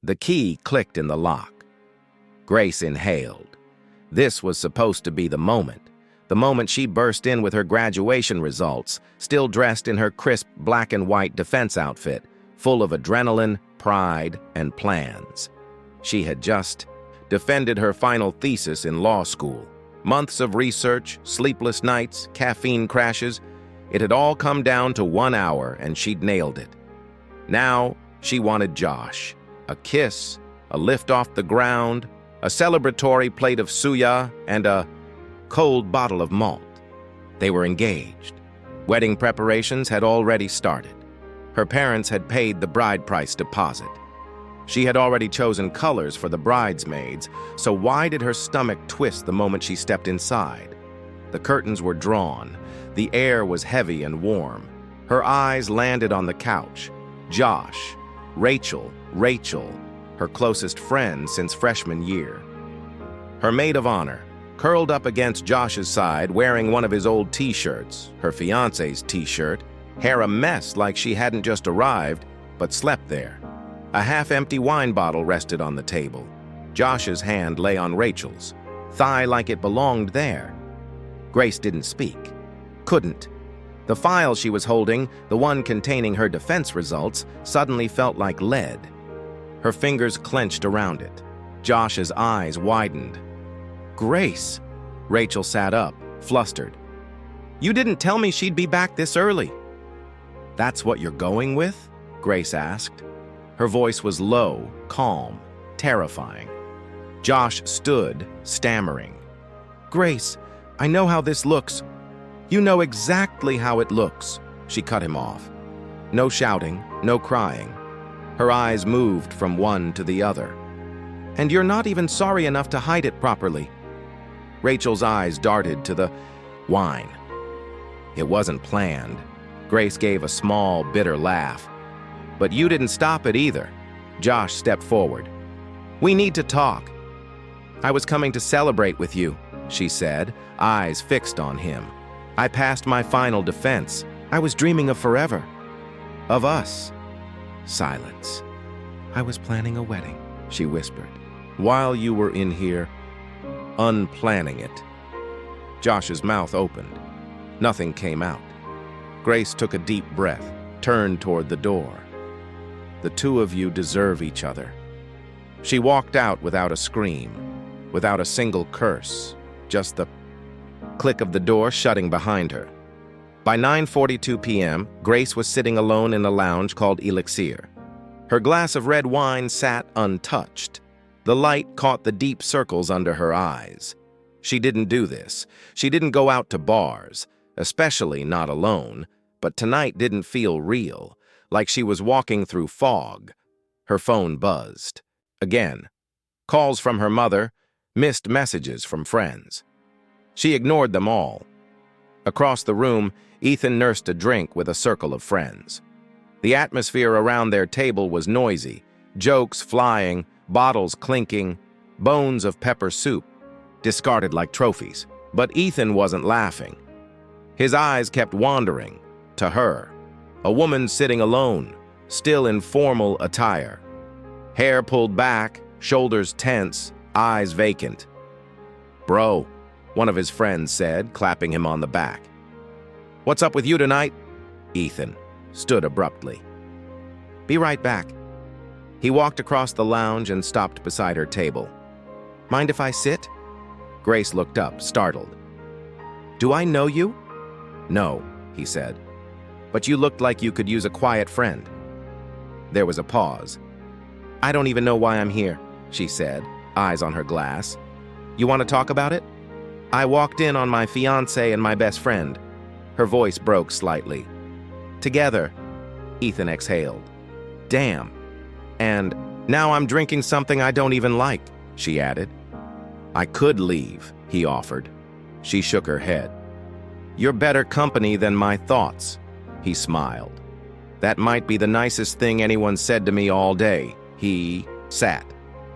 The key clicked in the lock. Grace inhaled. This was supposed to be the moment she burst in with her graduation results, still dressed in her crisp black and white defense outfit, full of adrenaline, pride, and plans. She had just defended her final thesis in law school. Months of research, sleepless nights, caffeine crashes. It had all come down to 1 hour, and she'd nailed it. Now, she wanted Josh. A kiss, a lift off the ground, a celebratory plate of suya, and a cold bottle of malt. They were engaged. Wedding preparations had already started. Her parents had paid the bride price deposit. She had already chosen colors for the bridesmaids, so why did her stomach twist the moment she stepped inside? The curtains were drawn. The air was heavy and warm. Her eyes landed on the couch. Josh, Rachel, her closest friend since freshman year. Her maid of honor, curled up against Josh's side, wearing one of his old t-shirts, her fiancé's t-shirt, hair a mess like she hadn't just arrived, but slept there. A half-empty wine bottle rested on the table. Josh's hand lay on Rachel's, thigh like it belonged there. Grace didn't speak. Couldn't. The file she was holding, the one containing her defense results, suddenly felt like lead. Her fingers clenched around it. Josh's eyes widened. "Grace!" Rachel sat up, flustered. "You didn't tell me she'd be back this early." "That's what you're going with?" Grace asked. Her voice was low, calm, terrifying. Josh stood, stammering. "Grace, I know how this looks. You know exactly how it looks." She cut him off. No shouting, no crying. Her eyes moved from one to the other. "And you're not even sorry enough to hide it properly." Rachel's eyes darted to the wine. It wasn't planned. Grace gave a small, bitter laugh. "But you didn't stop it either." Josh stepped forward. "We need to talk." "I was coming to celebrate with you," she said, eyes fixed on him. "I passed my final defense. I was dreaming of forever. Of us." Silence. "I was planning a wedding," she whispered, "while you were in here, unplanning it." Josh's mouth opened. Nothing came out. Grace took a deep breath, turned toward the door. "The two of you deserve each other." She walked out without a scream, without a single curse, just the click of the door shutting behind her. By 9:42 p.m., Grace was sitting alone in a lounge called Elixir. Her glass of red wine sat untouched. The light caught the deep circles under her eyes. She didn't do this. She didn't go out to bars, especially not alone, but tonight didn't feel real, like she was walking through fog. Her phone buzzed. Again. Calls from her mother, missed messages from friends. She ignored them all. Across the room, Ethan nursed a drink with a circle of friends. The atmosphere around their table was noisy, jokes flying, bottles clinking, bones of pepper soup, discarded like trophies. But Ethan wasn't laughing. His eyes kept wandering to her, a woman sitting alone, still in formal attire. Hair pulled back, shoulders tense, eyes vacant. "Bro," one of his friends said, clapping him on the back. "What's up with you tonight?" Ethan stood abruptly. "Be right back." He walked across the lounge and stopped beside her table. "Mind if I sit?" Grace looked up, startled. "Do I know you?" "No," he said. "But you looked like you could use a quiet friend." There was a pause. "I don't even know why I'm here," she said, eyes on her glass. "You want to talk about it?" "I walked in on my fiancé and my best friend." Her voice broke slightly. "Together," Ethan exhaled. "Damn. And now I'm drinking something I don't even like," she added. "I could leave," he offered. She shook her head. "You're better company than my thoughts," he smiled. "That might be the nicest thing anyone said to me all day." He sat.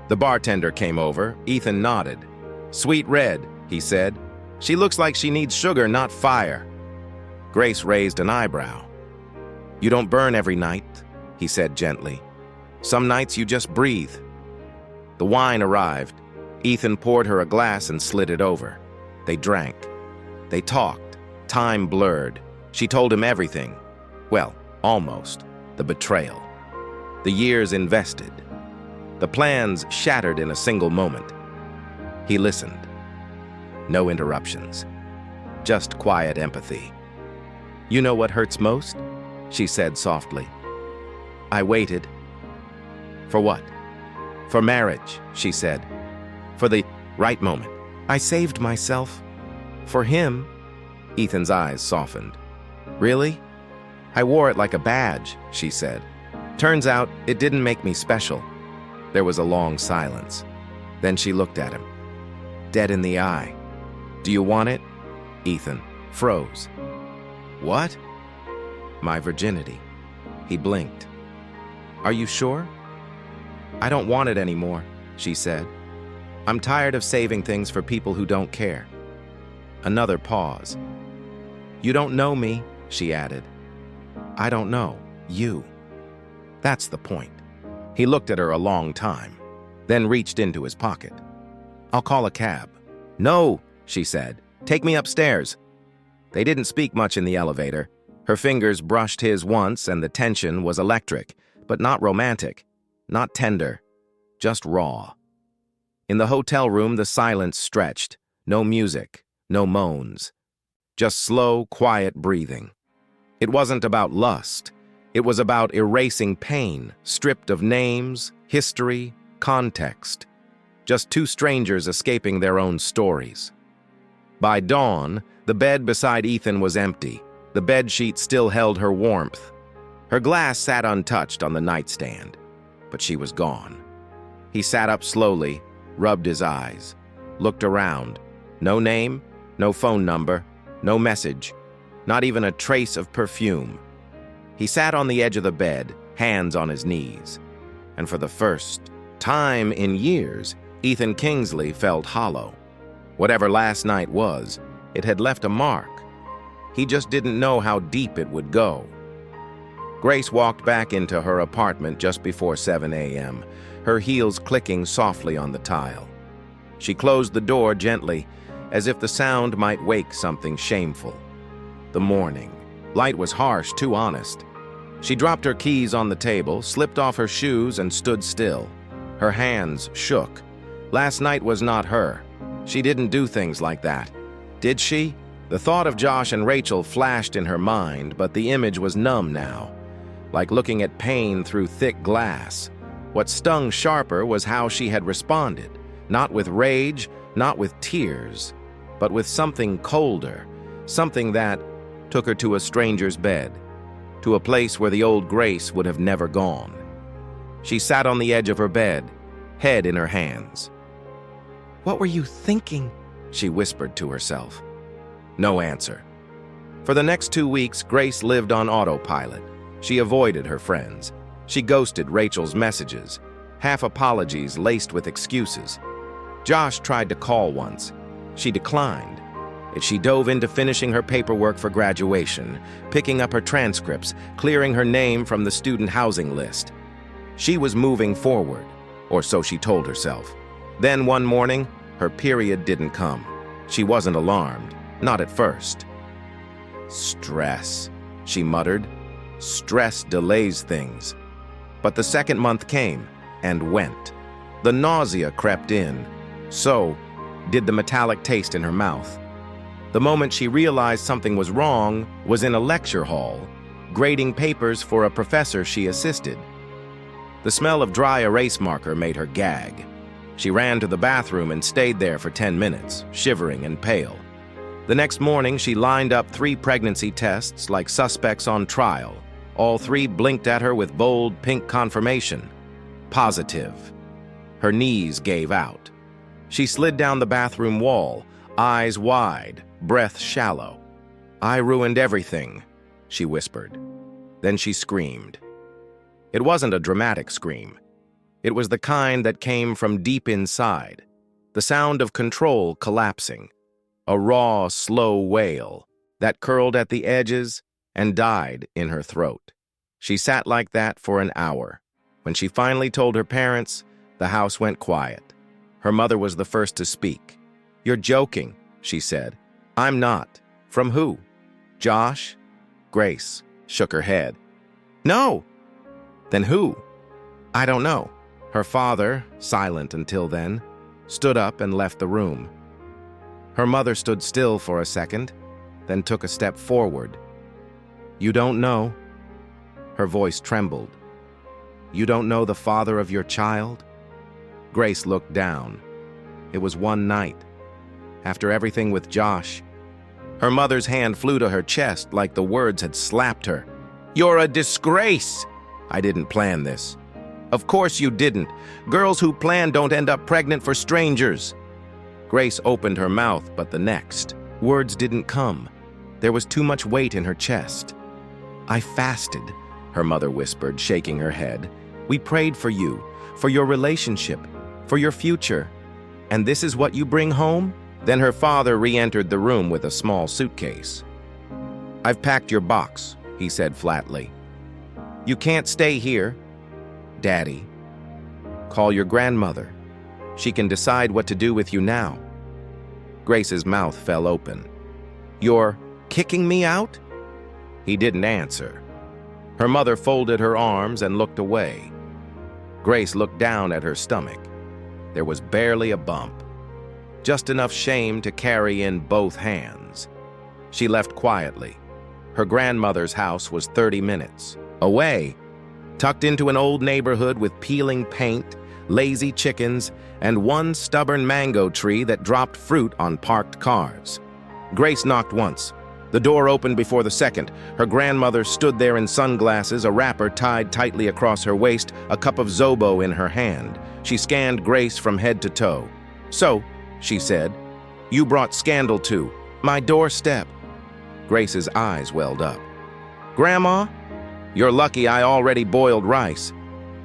The bartender came over. Ethan nodded. "Sweet red," he said. "She looks like she needs sugar, not fire." Grace raised an eyebrow. "You don't burn every night," he said gently. Some nights you just breathe. The wine arrived. Ethan poured her a glass and slid it over. They drank. They talked. Time blurred. She told him everything. Well, almost. The betrayal. The years invested. The plans shattered in a single moment. He listened. No interruptions. Just quiet empathy. "You know what hurts most?" she said softly. "I waited." "For what?" "For marriage," she said. "For the right moment. I saved myself. For him." Ethan's eyes softened. "Really?" "I wore it like a badge," she said. "Turns out it didn't make me special." There was a long silence. Then she looked at him, dead in the eye. "Do you want it?" Ethan froze. "What?" "My virginity." He blinked. "Are you sure?" "I don't want it anymore," she said. "I'm tired of saving things for people who don't care." Another pause. "You don't know me," she added. "I don't know you. That's the point." He looked at her a long time, then reached into his pocket. "I'll call a cab." "No," she said. "Take me upstairs." They didn't speak much in the elevator. Her fingers brushed his once, and the tension was electric, but not romantic, not tender, just raw. In the hotel room, the silence stretched. No music, no moans. Just slow, quiet breathing. It wasn't about lust. It was about erasing pain, stripped of names, history, context. Just two strangers escaping their own stories. By dawn, the bed beside Ethan was empty. The bedsheet still held her warmth. Her glass sat untouched on the nightstand, but she was gone. He sat up slowly, rubbed his eyes, looked around. No name, no phone number, no message, not even a trace of perfume. He sat on the edge of the bed, hands on his knees. And for the first time in years, Ethan Kingsley felt hollow. Whatever last night was, it had left a mark. He just didn't know how deep it would go. Grace walked back into her apartment just before 7 a.m., her heels clicking softly on the tile. She closed the door gently, as if the sound might wake something shameful. The morning. Light was harsh, too honest. She dropped her keys on the table, slipped off her shoes, and stood still. Her hands shook. Last night was not her. She didn't do things like that. Did she? The thought of Josh and Rachel flashed in her mind, but the image was numb now, like looking at pain through thick glass. What stung sharper was how she had responded, not with rage, not with tears, but with something colder, something that took her to a stranger's bed, to a place where the old Grace would have never gone. She sat on the edge of her bed, head in her hands. "What were you thinking?" she whispered to herself. No answer. For the next 2 weeks, Grace lived on autopilot. She avoided her friends. She ghosted Rachel's messages, half apologies laced with excuses. Josh tried to call once. She declined. She dove into finishing her paperwork for graduation, picking up her transcripts, clearing her name from the student housing list. She was moving forward, or so she told herself. Then one morning, her period didn't come. She wasn't alarmed, not at first. "Stress," she muttered. "Stress delays things." But the second month came and went. The nausea crept in. So did the metallic taste in her mouth. The moment she realized something was wrong was in a lecture hall, grading papers for a professor she assisted. The smell of dry erase marker made her gag. She ran to the bathroom and stayed there for 10 minutes, shivering and pale. The next morning, she lined up 3 pregnancy tests like suspects on trial. All 3 blinked at her with bold pink confirmation. Positive. Her knees gave out. She slid down the bathroom wall, eyes wide, breath shallow. "I ruined everything," she whispered. Then she screamed. It wasn't a dramatic scream. It was the kind that came from deep inside, the sound of control collapsing, a raw, slow wail that curled at the edges and died in her throat. She sat like that for an hour, When she finally told her parents, the house went quiet. Her mother was the first to speak. "You're joking," she said. "I'm not." "From who?" "Josh?" Grace shook her head. "No." "Then who?" "I don't know." Her father, silent until then, stood up and left the room. Her mother stood still for a second, then took a step forward. "You don't know?" Her voice trembled. "You don't know the father of your child?" Grace looked down. It was one night. After everything with Josh, her mother's hand flew to her chest like the words had slapped her. "You're a disgrace!" "I didn't plan this." "Of course you didn't. Girls who plan don't end up pregnant for strangers." Grace opened her mouth, but the next words didn't come. There was too much weight in her chest. "I fasted," her mother whispered, shaking her head. "We prayed for you, for your relationship, for your future. And this is what you bring home?" Then her father re-entered the room with a small suitcase. "I've packed your box," he said flatly. "You can't stay here." "Daddy." "Call your grandmother. She can decide what to do with you now." Grace's mouth fell open. "You're kicking me out?" He didn't answer. Her mother folded her arms and looked away. Grace looked down at her stomach. There was barely a bump, just enough shame to carry in both hands. She left quietly. Her grandmother's house was 30 minutes away, tucked into an old neighborhood with peeling paint, lazy chickens, and one stubborn mango tree that dropped fruit on parked cars. Grace knocked once. The door opened before the second. Her grandmother stood there in sunglasses, a wrapper tied tightly across her waist, a cup of Zobo in her hand. She scanned Grace from head to toe. "So," she said, "you brought scandal to my doorstep." Grace's eyes welled up. "Grandma? You're lucky I already boiled rice.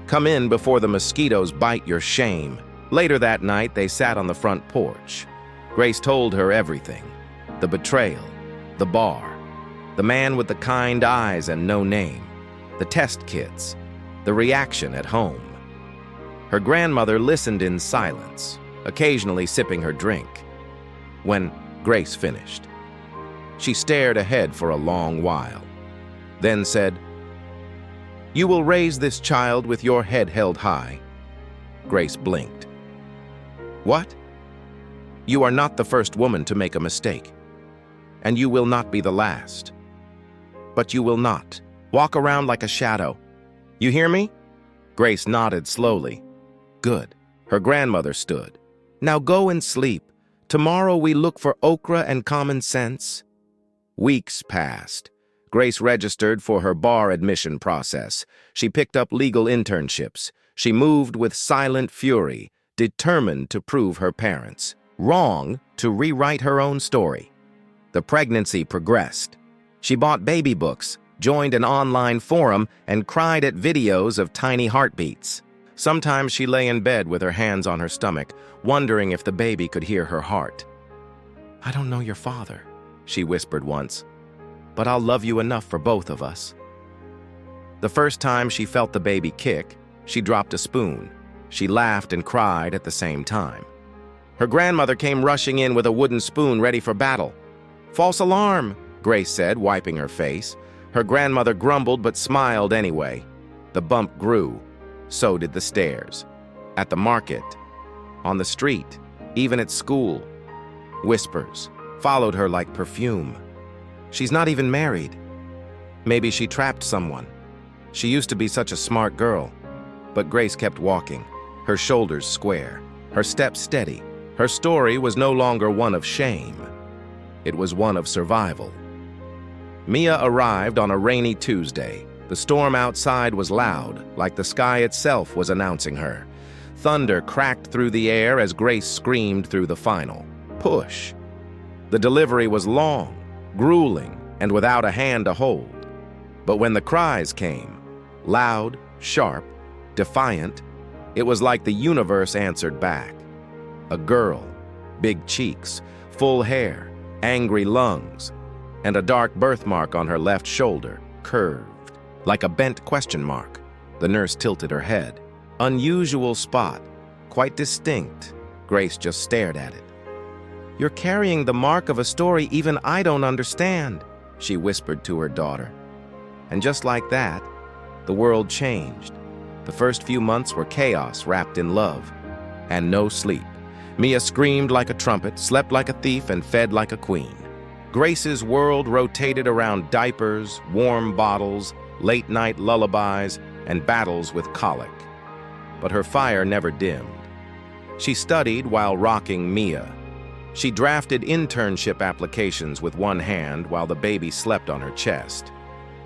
Come in before the mosquitoes bite your shame." Later that night, they sat on the front porch. Grace told her everything. The betrayal, the bar, the man with the kind eyes and no name, the test kits, the reaction at home. Her grandmother listened in silence, occasionally sipping her drink. When Grace finished, she stared ahead for a long while, then said, "You will raise this child with your head held high." Grace blinked. "What?" "You are not the first woman to make a mistake, and you will not be the last. But you will not walk around like a shadow. You hear me?" Grace nodded slowly. "Good." Her grandmother stood. "Now go and sleep. Tomorrow we look for okra and common sense." Weeks passed. Grace registered for her bar admission process. She picked up legal internships. She moved with silent fury, determined to prove her parents wrong, to rewrite her own story. The pregnancy progressed. She bought baby books, joined an online forum, and cried at videos of tiny heartbeats. Sometimes she lay in bed with her hands on her stomach, wondering if the baby could hear her heart. "I don't know your father," she whispered once, "but I'll love you enough for both of us." The first time she felt the baby kick, she dropped a spoon. She laughed and cried at the same time. Her grandmother came rushing in with a wooden spoon ready for battle. "False alarm," Grace said, wiping her face. Her grandmother grumbled but smiled anyway. The bump grew. So did the stares. At the market, on the street, even at school. Whispers followed her like perfume. "She's not even married. Maybe she trapped someone. She used to be such a smart girl." But Grace kept walking, her shoulders square, her steps steady. Her story was no longer one of shame. It was one of survival. Mia arrived on a rainy Tuesday. The storm outside was loud, like the sky itself was announcing her. Thunder cracked through the air as Grace screamed through the final push. The delivery was long, grueling, and without a hand to hold. But when the cries came, loud, sharp, defiant, it was like the universe answered back. A girl, big cheeks, full hair, angry lungs, and a dark birthmark on her left shoulder, curved like a bent question mark. The nurse tilted her head. Unusual spot, quite distinct. Grace just stared at it. "You're carrying the mark of a story even I don't understand," she whispered to her daughter. And just like that, the world changed. The first few months were chaos wrapped in love. And no sleep. Mia screamed like a trumpet, slept like a thief, and fed like a queen. Grace's world rotated around diapers, warm bottles, late-night lullabies, and battles with colic. But her fire never dimmed. She studied while rocking Mia. She drafted internship applications with one hand while the baby slept on her chest.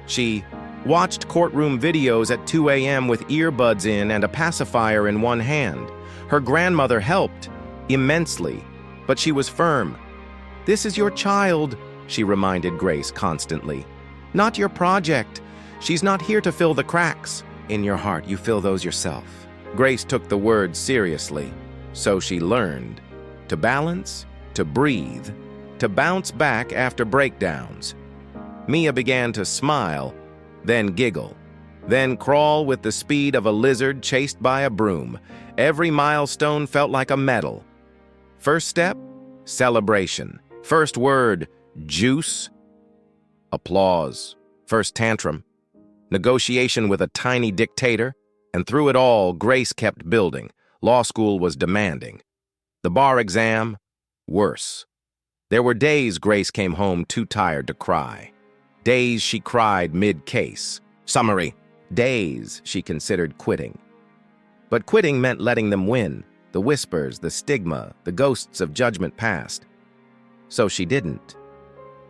She watched courtroom videos at 2 a.m. with earbuds in and a pacifier in one hand. Her grandmother helped immensely, but she was firm. "This is your child," she reminded Grace constantly. "Not your project. She's not here to fill the cracks. In your heart, you fill those yourself." Grace took the words seriously, so she learned to balance, to breathe, to bounce back after breakdowns. Mia began to smile, then giggle, then crawl with the speed of a lizard chased by a broom. Every milestone felt like a medal. First step, celebration. First word, juice. Applause. First tantrum, negotiation with a tiny dictator. And through it all, Grace kept building. Law school was demanding. The bar exam, worse. There were days Grace came home too tired to cry. Days she cried mid-case. Summary. Days she considered quitting. But quitting meant letting them win. The whispers, the stigma, the ghosts of judgment past. So she didn't.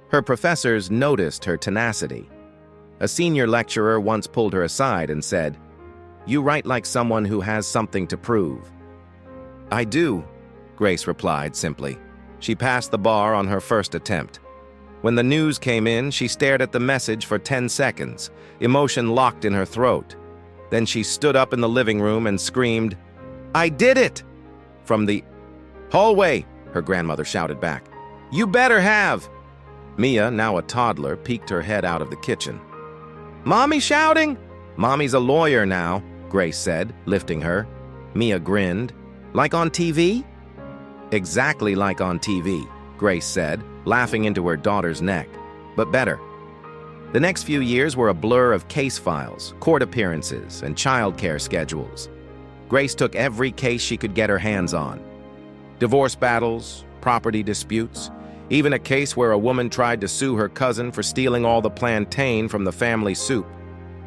Her professors noticed her tenacity. A senior lecturer once pulled her aside and said, "You write like someone who has something to prove." "I do," Grace replied simply. She passed the bar on her first attempt. When the news came in, she stared at the message for 10 seconds, emotion locked in her throat. Then she stood up in the living room and screamed, "I did it!" From the hallway, her grandmother shouted back. "You better have!" Mia, now a toddler, peeked her head out of the kitchen. "Mommy shouting?" "Mommy's a lawyer now," Grace said, lifting her. Mia grinned. "Like on TV?" "Exactly like on TV," Grace said, laughing into her daughter's neck. "But better." The next few years were a blur of case files, court appearances, and childcare schedules. Grace took every case she could get her hands on. Divorce battles, property disputes, even a case where a woman tried to sue her cousin for stealing all the plantain from the family soup.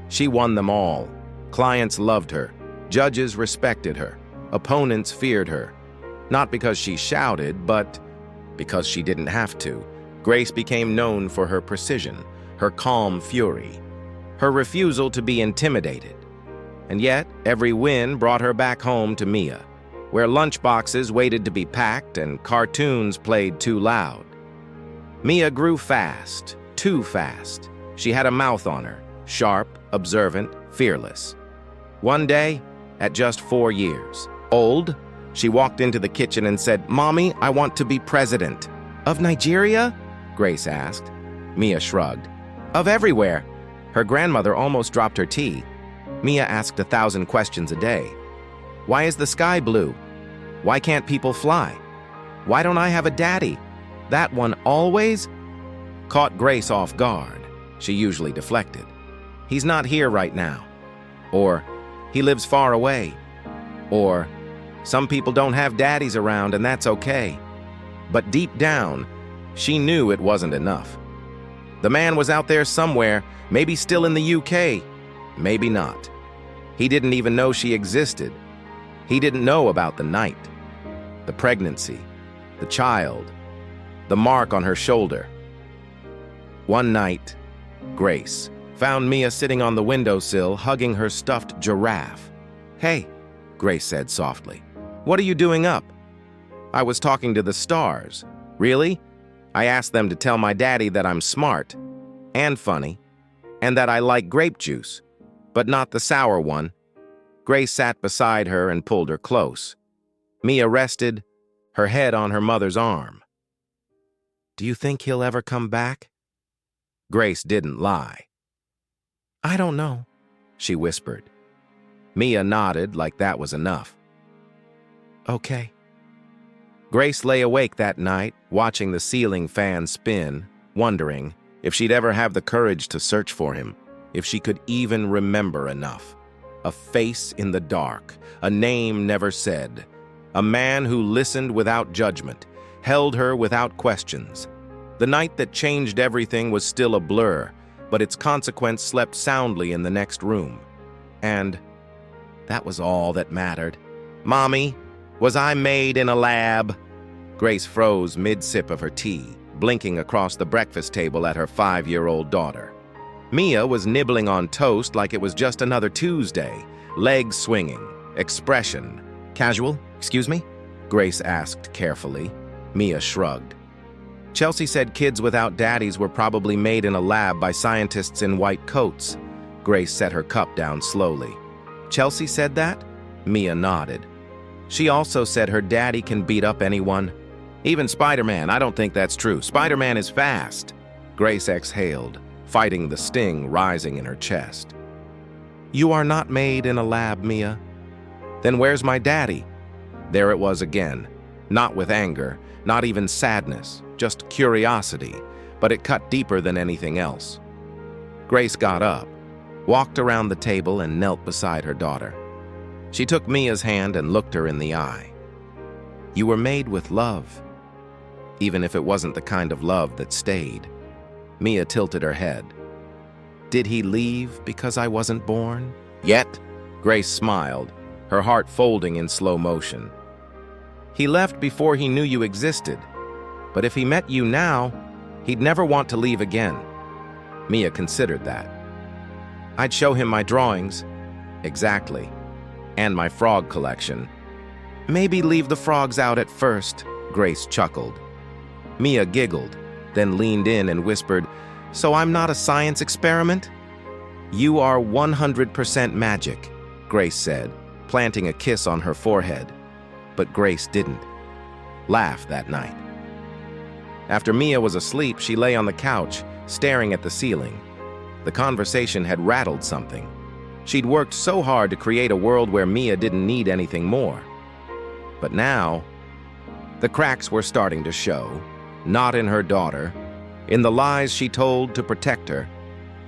She won them all. Clients loved her. Judges respected her. Opponents feared her. Not because she shouted, but because she didn't have to. Grace became known for her precision, her calm fury, her refusal to be intimidated. And yet, every win brought her back home to Mia, where lunchboxes waited to be packed and cartoons played too loud. Mia grew fast, too fast. She had a mouth on her, sharp, observant, fearless. One day, at just 4 years old, she walked into the kitchen and said, "Mommy, I want to be president." "Of Nigeria?" Grace asked. Mia shrugged. "Of everywhere." Her grandmother almost dropped her tea. Mia asked 1,000 questions a day. Why is the sky blue? Why can't people fly? Why don't I have a daddy? That one always caught Grace off guard. She usually deflected. "He's not here right now." Or, "He lives far away." Or, "Some people don't have daddies around and that's okay." But deep down, she knew it wasn't enough. The man was out there somewhere, maybe still in the UK, maybe not. He didn't even know she existed. He didn't know about the night, the pregnancy, the child, the mark on her shoulder. One night, Grace found Mia sitting on the windowsill hugging her stuffed giraffe. "Hey," Grace said softly, "what are you doing up?" "I was talking to the stars." "Really?" "I asked them to tell my daddy that I'm smart and funny and that I like grape juice, but not the sour one." Grace sat beside her and pulled her close. Mia rested, her head on her mother's arm. "Do you think he'll ever come back?" Grace didn't lie. "I don't know," she whispered. Mia nodded like that was enough. Okay. Grace lay awake that night, watching the ceiling fan spin, wondering if she'd ever have the courage to search for him, if she could even remember enough. A face in the dark, a name never said, a man who listened without judgment, held her without questions. The night that changed everything was still a blur, but its consequence slept soundly in the next room. And that was all that mattered. Mommy, was I made in a lab? Grace froze mid-sip of her tea, blinking across the breakfast table at her 5-year-old daughter. Mia was nibbling on toast like it was just another Tuesday, legs swinging, expression. Casual, excuse me? Grace asked carefully. Mia shrugged. Chelsea said kids without daddies were probably made in a lab by scientists in white coats. Grace set her cup down slowly. Chelsea said that? Mia nodded. She also said her daddy can beat up anyone. Even Spider-Man. I don't think that's true. Spider-Man is fast. Grace exhaled, fighting the sting rising in her chest. You are not made in a lab, Mia. Then where's my daddy? There it was again. Not with anger, not even sadness, just curiosity, but it cut deeper than anything else. Grace got up, walked around the table, and knelt beside her daughter. She took Mia's hand and looked her in the eye. You were made with love, even if it wasn't the kind of love that stayed. Mia tilted her head. Did he leave because I wasn't born? Yet? Grace smiled, her heart folding in slow motion. He left before he knew you existed, but if he met you now, he'd never want to leave again. Mia considered that. I'd show him my drawings. Exactly. And my frog collection. Maybe leave the frogs out at first, Grace chuckled. Mia giggled, then leaned in and whispered, So I'm not a science experiment? You are 100% magic, Grace said, planting a kiss on her forehead. But Grace didn't laugh that night. After Mia was asleep, she lay on the couch, staring at the ceiling. The conversation had rattled something. She'd worked so hard to create a world where Mia didn't need anything more. But now, the cracks were starting to show, not in her daughter, in the lies she told to protect her,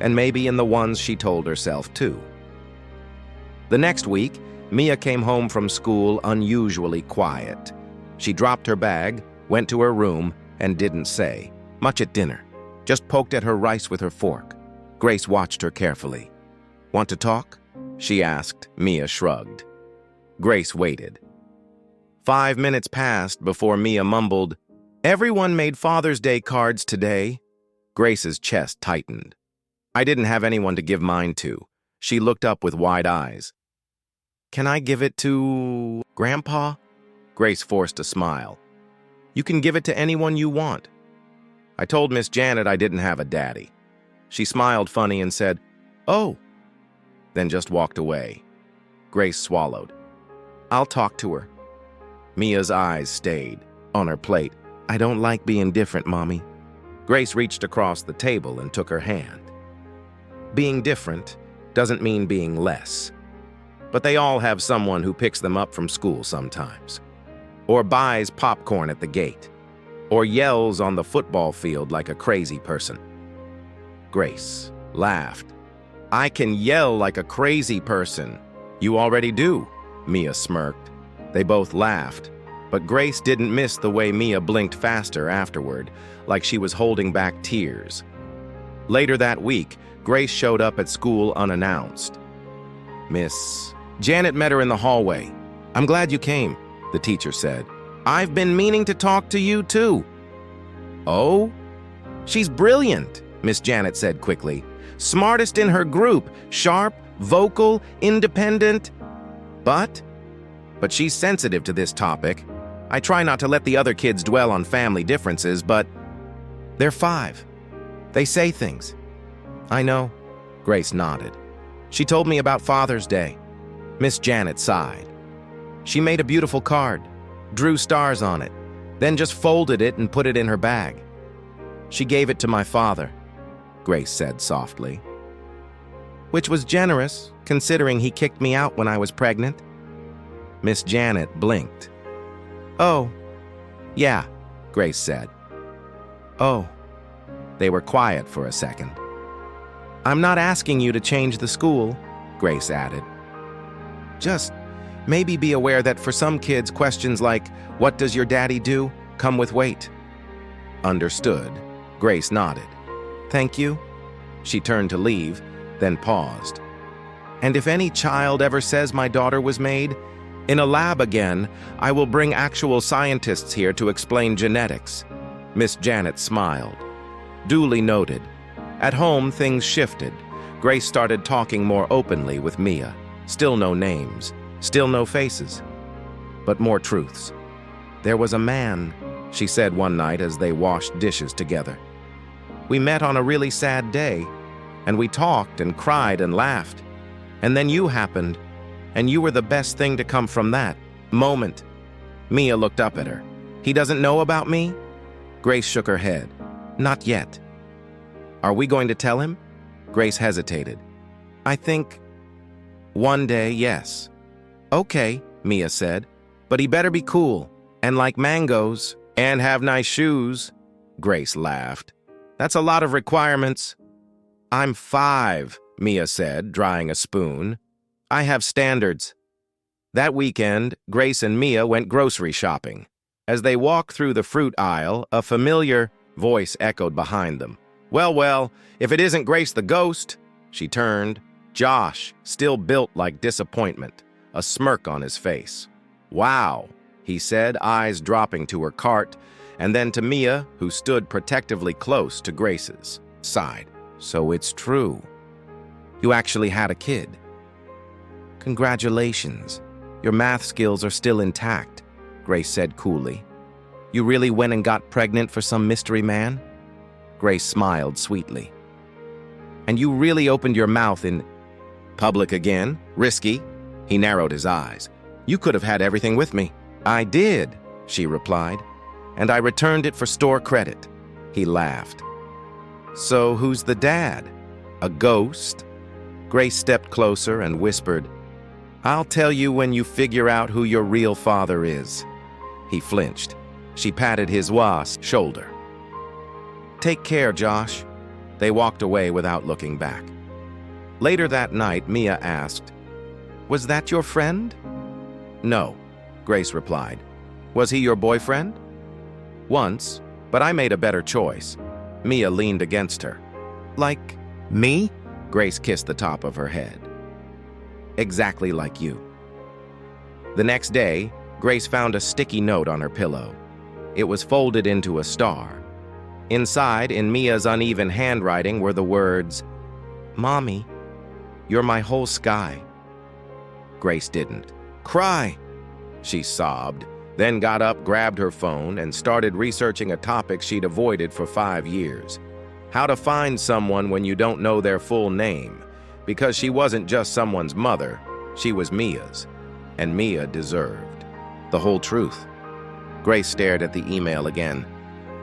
and maybe in the ones she told herself too. The next week, Mia came home from school unusually quiet. She dropped her bag, went to her room, and didn't say much at dinner, just poked at her rice with her fork. Grace watched her carefully. Want to talk? She asked. Mia shrugged. Grace waited. 5 minutes passed before Mia mumbled, Everyone made Father's Day cards today. Grace's chest tightened. I didn't have anyone to give mine to. She looked up with wide eyes. Can I give it to Grandpa? Grace forced a smile. You can give it to anyone you want. I told Miss Janet I didn't have a daddy. She smiled funny and said, Oh, then just walked away. Grace swallowed. I'll talk to her. Mia's eyes stayed on her plate. I don't like being different, Mommy. Grace reached across the table and took her hand. Being different doesn't mean being less. But they all have someone who picks them up from school sometimes, or buys popcorn at the gate, or yells on the football field like a crazy person. Grace laughed. I can yell like a crazy person. You already do, Mia smirked. They both laughed, but Grace didn't miss the way Mia blinked faster afterward, like she was holding back tears. Later that week, Grace showed up at school unannounced. Miss Janet met her in the hallway. I'm glad you came, the teacher said. I've been meaning to talk to you too. Oh? She's brilliant, Miss Janet said quickly. Smartest in her group, sharp, vocal, independent. But she's sensitive to this topic. I try not to let the other kids dwell on family differences, but they're 5. They say things. I know, Grace nodded. She told me about Father's Day. Miss Janet sighed. She made a beautiful card, drew stars on it, then just folded it and put it in her bag. She gave it to my father, Grace said softly. which was generous, considering he kicked me out when I was pregnant. Miss Janet blinked. "Oh, yeah," Grace said. "Oh." They were quiet for a second. "I'm not asking you to change the school," Grace added. "Just maybe be aware that for some kids, questions like, 'What does your daddy do?' come with weight." "Understood." Grace nodded. "Thank you." She turned to leave, then paused. "And if any child ever says my daughter was made in a lab again, I will bring actual scientists here to explain genetics." Miss Janet smiled. Duly noted. At home, things shifted. Grace started talking more openly with Mia. Still no names, still no faces, but more truths. "There was a man," she said one night as they washed dishes together. "We met on a really sad day, and we talked and cried and laughed. And then you happened, and you were the best thing to come from that moment." Mia looked up at her. "He doesn't know about me?" Grace shook her head. "Not yet." "Are we going to tell him?" Grace hesitated. "I think one day, yes." "Okay," Mia said, "but he better be cool, and like mangoes, and have nice shoes." Grace laughed. "That's a lot of requirements." "I'm 5, Mia said, drying a spoon. "I have standards." That weekend, Grace and Mia went grocery shopping. As they walked through the fruit aisle, a familiar voice echoed behind them. Well, well, if it isn't Grace the ghost." She turned. Josh, still built like disappointment, a smirk on his face. "Wow," he said, eyes dropping to her cart, and then to Mia, who stood protectively close to Grace's side. "So it's true. You actually had a kid." "Congratulations. Your math skills are still intact," Grace said coolly. "You really went and got pregnant for some mystery man?" Grace smiled sweetly. "And you really opened your mouth in public again? Risky?" He narrowed his eyes. "You could have had everything with me." "I did," she replied, "and I returned it for store credit." He laughed. "So who's the dad? A ghost?" Grace stepped closer and whispered, "I'll tell you when you figure out who your real father is." He flinched. She patted his shoulder. "Take care, Josh." They walked away without looking back. Later that night, Mia asked, "Was that your friend?" "No," Grace replied. "Was he your boyfriend?" "Once, but I made a better choice." Mia leaned against her. "Like me?" Grace kissed the top of her head. "Exactly like you." The next day, Grace found a sticky note on her pillow. It was folded into a star. Inside, in Mia's uneven handwriting, were the words, "Mommy, you're my whole sky." Grace didn't cry. She sobbed, then got up, grabbed her phone, and started researching a topic she'd avoided for 5 years. How to find someone when you don't know their full name. Because she wasn't just someone's mother, she was Mia's. And Mia deserved the whole truth. Grace stared at the email again.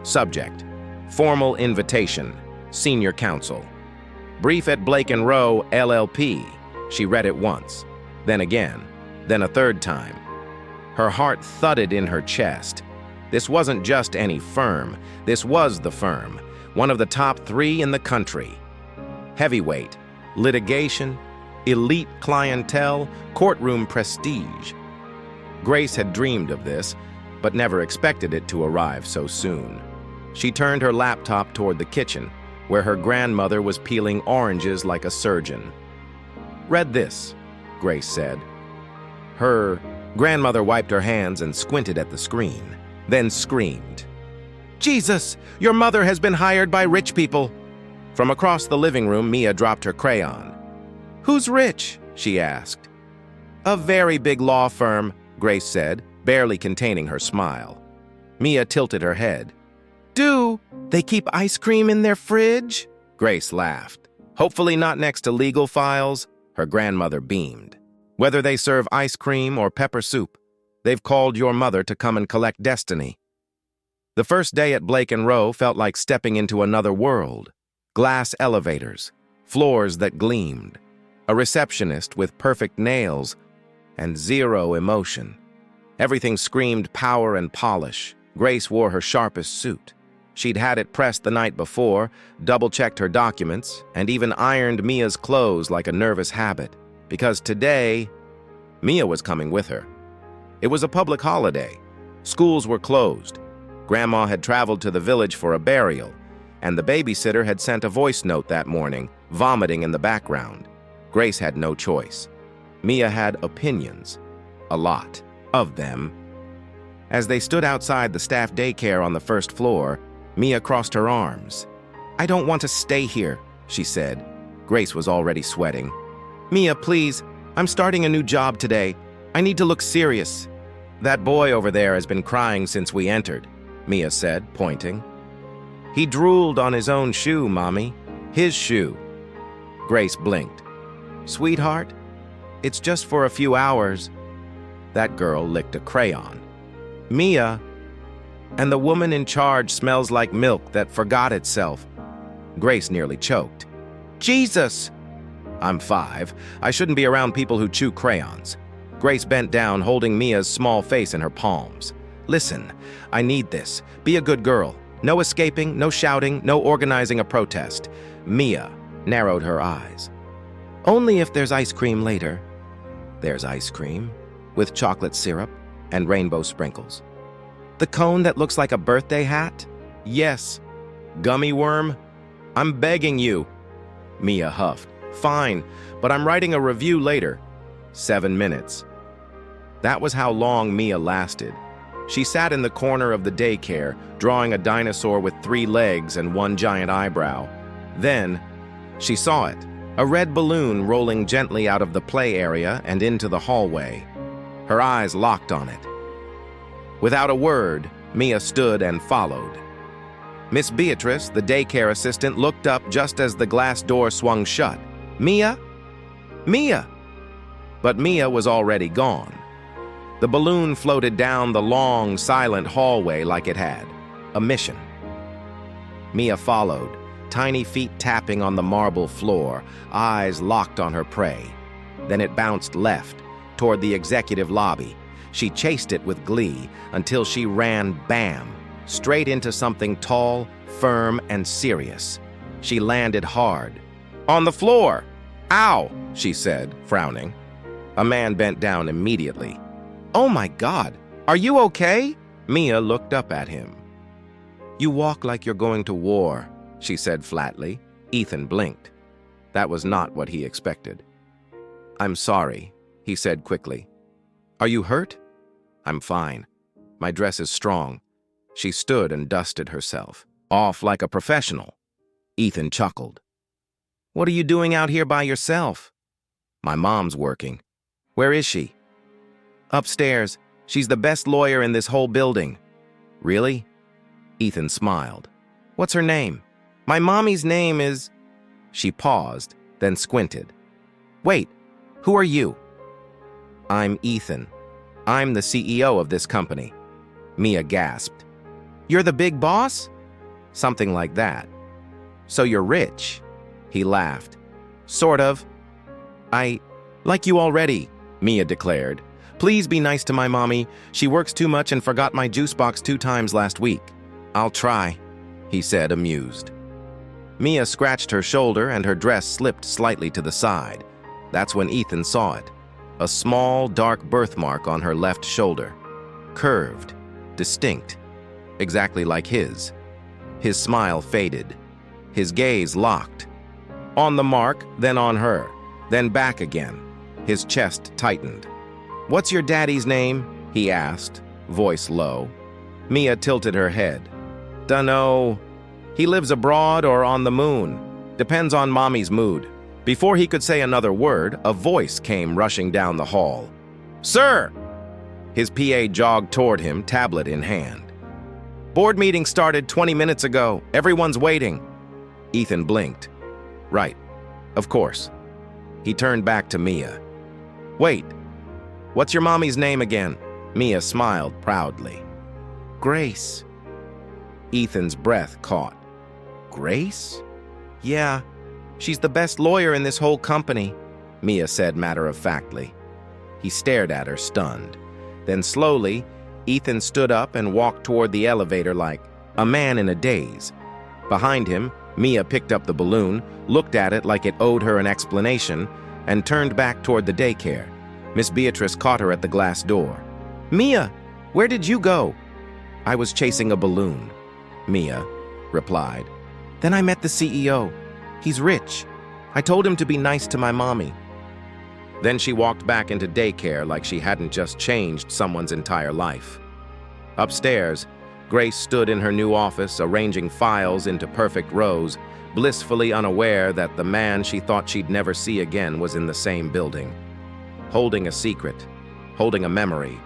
Subject: Formal invitation, Senior Counsel. Brief at Blake & Rowe, LLP. She read it once, then again, then a third time. Her heart thudded in her chest. This wasn't just any firm. This was the firm, one of the top 3 in the country. Heavyweight, litigation, elite clientele, courtroom prestige. Grace had dreamed of this, but never expected it to arrive so soon. She turned her laptop toward the kitchen, where her grandmother was peeling oranges like a surgeon. "Read this," Grace said. Her grandmother wiped her hands and squinted at the screen, then screamed, "Jesus, your mother has been hired by rich people." From across the living room, Mia dropped her crayon. "Who's rich?" she asked. "A very big law firm," Grace said, barely containing her smile. Mia tilted her head. "Do they keep ice cream in their fridge?" Grace laughed. "Hopefully not next to legal files." Her grandmother beamed. "Whether they serve ice cream or pepper soup, they've called your mother to come and collect destiny." The first day at Blake & Rowe felt like stepping into another world. Glass elevators, floors that gleamed, A receptionist with perfect nails and zero emotion. Everything screamed power and polish. Grace wore her sharpest suit. She'd had it pressed the night before, double-checked her documents, and even ironed Mia's clothes like a nervous habit. Because today, Mia was coming with her. It was a public holiday. Schools were closed. Grandma had traveled to the village for a burial, and the babysitter had sent a voice note that morning, vomiting in the background. Grace had no choice. Mia had opinions. A lot of them. As they stood outside the staff daycare on the first floor, Mia crossed her arms. "I don't want to stay here," she said. Grace was already sweating. "Mia, please, I'm starting a new job today. I need to look serious." "That boy over there has been crying since we entered," Mia said, pointing. "He drooled on his own shoe, Mommy. His shoe." Grace blinked. "Sweetheart, it's just for a few hours." That girl licked a crayon. "Mia, and the woman in charge smells like milk that forgot itself." Grace nearly choked. "Jesus!" "I'm 5. I shouldn't be around people who chew crayons." Grace bent down, holding Mia's small face in her palms. "Listen, I need this. Be a good girl. No escaping, no shouting, no organizing a protest." Mia narrowed her eyes. "Only if there's ice cream later." "There's ice cream, with chocolate syrup and rainbow sprinkles." "The cone that looks like a birthday hat?" "Yes." "Gummy worm?" "I'm begging you." Mia huffed. "Fine, but I'm writing a review later." 7 minutes. That was how long Mia lasted. She sat in the corner of the daycare, drawing a dinosaur with 3 legs and 1 giant eyebrow. Then, she saw it, a red balloon rolling gently out of the play area and into the hallway. Her eyes locked on it. Without a word, Mia stood and followed. Miss Beatrice, the daycare assistant, looked up just as the glass door swung shut. "Mia? Mia!" But Mia was already gone. The balloon floated down the long, silent hallway like it had a mission. Mia followed, tiny feet tapping on the marble floor, eyes locked on her prey. Then it bounced left, toward the executive lobby. She chased it with glee until she ran bam, straight into something tall, firm, and serious. She landed hard. "On the floor!" "Ow!" she said, frowning. A man bent down immediately. "Oh my God! Are you okay?" Mia looked up at him. "You walk like you're going to war," she said flatly. Ethan blinked. That was not what he expected. "I'm sorry," he said quickly. "Are you hurt?" "I'm fine. My dress is strong." She stood and dusted herself, off like a professional. Ethan chuckled. "What are you doing out here by yourself?" "My mom's working." "Where is she?" "Upstairs. She's the best lawyer in this whole building." "Really?" Ethan smiled. "What's her name?" "My mommy's name is—" She paused, then squinted. "Wait, who are you?" "I'm Ethan. I'm the CEO of this company." Mia gasped. "You're the big boss?" "Something like that." "So you're rich?" He laughed. "Sort of." "I like you already," Mia declared. "Please be nice to my mommy. She works too much and forgot my juice box 2 times last week." "I'll try," he said, amused. Mia scratched her shoulder and her dress slipped slightly to the side. That's when Ethan saw it. A small, dark birthmark on her left shoulder. Curved, distinct, exactly like his. His smile faded. His gaze locked. On the mark, then on her, then back again. His chest tightened. "What's your daddy's name?" he asked, voice low. Mia tilted her head. "Dunno. He lives abroad or on the moon. Depends on Mommy's mood." Before he could say another word, a voice came rushing down the hall. "Sir!" His PA jogged toward him, tablet in hand. "Board meeting started 20 minutes ago. Everyone's waiting." Ethan blinked. "Right. Of course." He turned back to Mia. "Wait. What's your mommy's name again?" Mia smiled proudly. "Grace." Ethan's breath caught. "Grace?" "Yeah. She's the best lawyer in this whole company." Mia said matter-of-factly. He stared at her, stunned. Then slowly, Ethan stood up and walked toward the elevator like a man in a daze. Behind him, Mia picked up the balloon, looked at it like it owed her an explanation, and turned back toward the daycare. Miss Beatrice caught her at the glass door. "Mia, where did you go?" "I was chasing a balloon," Mia replied. "Then I met the CEO. He's rich. I told him to be nice to my mommy." Then she walked back into daycare like she hadn't just changed someone's entire life. Upstairs, Grace stood in her new office, arranging files into perfect rows, blissfully unaware that the man she thought she'd never see again was in the same building. Holding a secret, holding a memory,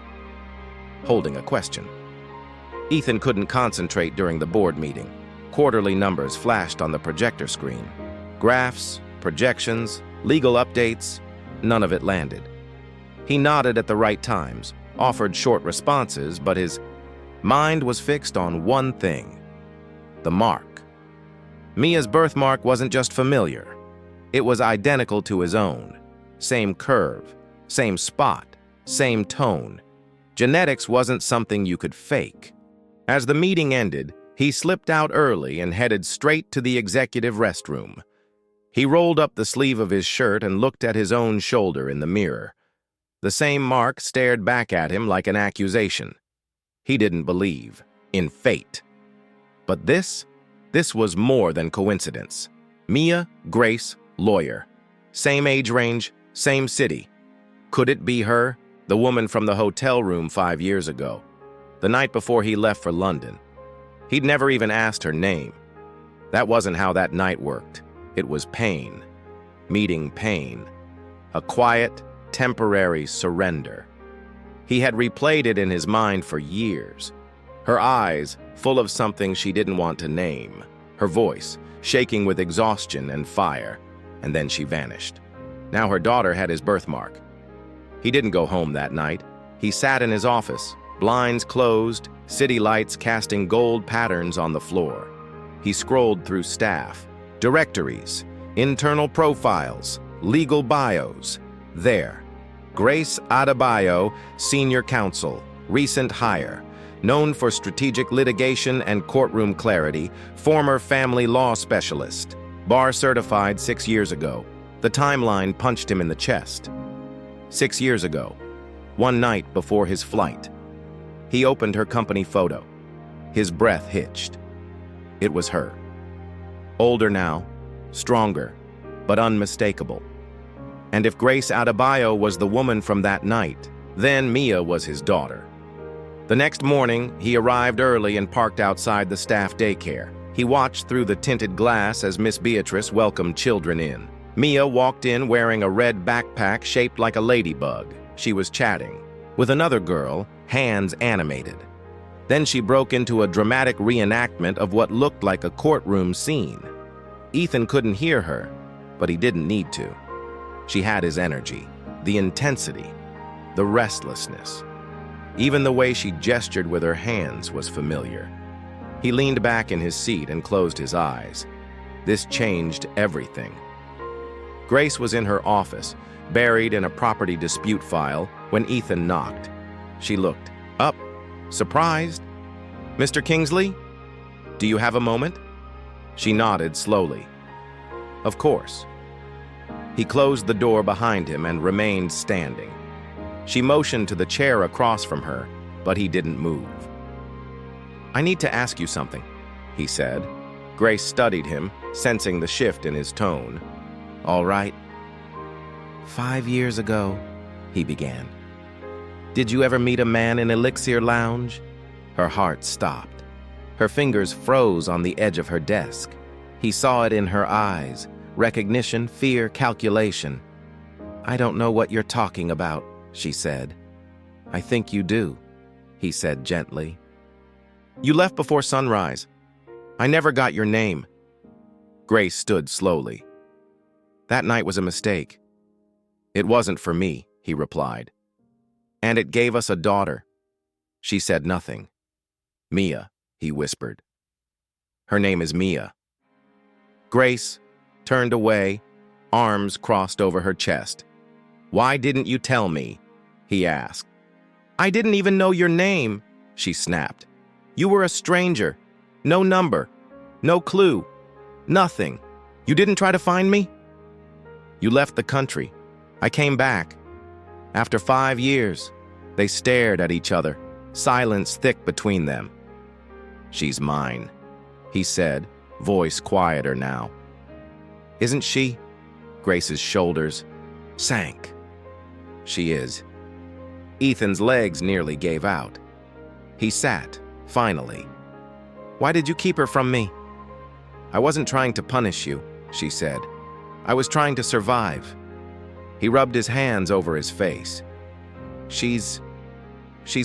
holding a question. Ethan couldn't concentrate during the board meeting. Quarterly numbers flashed on the projector screen. Graphs, projections, legal updates, none of it landed. He nodded at the right times, offered short responses, but his mind was fixed on one thing: the mark. Mia's birthmark wasn't just familiar. It was identical to his own. Same curve, same spot, same tone. Genetics wasn't something you could fake. As the meeting ended, he slipped out early and headed straight to the executive restroom. He rolled up the sleeve of his shirt and looked at his own shoulder in the mirror. The same mark stared back at him like an accusation. He didn't believe in fate. But this was more than coincidence. Mia, Grace, lawyer. Same age range, same city. Could it be her, the woman from the hotel room 5 years ago, the night before he left for London? He'd never even asked her name. That wasn't how that night worked. It was pain. Meeting pain. A quiet, temporary surrender. He had replayed it in his mind for years. Her eyes, full of something she didn't want to name. Her voice, shaking with exhaustion and fire. And then she vanished. Now her daughter had his birthmark. He didn't go home that night. He sat in his office, blinds closed, city lights casting gold patterns on the floor. He scrolled through staff, directories, internal profiles, legal bios. There, Grace Adebayo, senior counsel, recent hire, known for strategic litigation and courtroom clarity, former family law specialist, bar certified 6 years ago. The timeline punched him in the chest. 6 years ago, one night before his flight. He opened her company photo. His breath hitched. It was her. Older now, stronger, but unmistakable. And if Grace Adebayo was the woman from that night, then Mia was his daughter. The next morning, he arrived early and parked outside the staff daycare. He watched through the tinted glass as Miss Beatrice welcomed children in. Mia walked in wearing a red backpack shaped like a ladybug. She was chatting with another girl, hands animated. Then she broke into a dramatic reenactment of what looked like a courtroom scene. Ethan couldn't hear her, but he didn't need to. She had his energy, the intensity, the restlessness. Even the way she gestured with her hands was familiar. He leaned back in his seat and closed his eyes. This changed everything. Grace was in her office, buried in a property dispute file, when Ethan knocked. She looked up, surprised. "Mr. Kingsley, do you have a moment?" She nodded slowly. "Of course." He closed the door behind him and remained standing. She motioned to the chair across from her, but he didn't move. "I need to ask you something," he said. Grace studied him, sensing the shift in his tone. "All right." "5 years ago," he began. "Did you ever meet a man in Elixir Lounge?" Her heart stopped. Her fingers froze on the edge of her desk. He saw it in her eyes, recognition, fear, calculation. "I don't know what you're talking about," she said. "I think you do," he said gently. "You left before sunrise. I never got your name." Grace stood slowly. "That night was a mistake." "It wasn't for me," he replied. "And it gave us a daughter." She said nothing. "Mia," he whispered. "Her name is Mia." Grace turned away, arms crossed over her chest. Why didn't you tell me? He asked. I didn't even know your name, she snapped. You were a stranger. No number. No clue. Nothing. You didn't try to find me? You left the country. I came back. After 5 years, they stared at each other, silence thick between them. She's mine, he said, voice quieter now. Isn't she? Grace's shoulders sank. She is. Ethan's legs nearly gave out. He sat, finally. Why did you keep her from me? I wasn't trying to punish you, she said. I was trying to survive. He rubbed his hands over his face. She's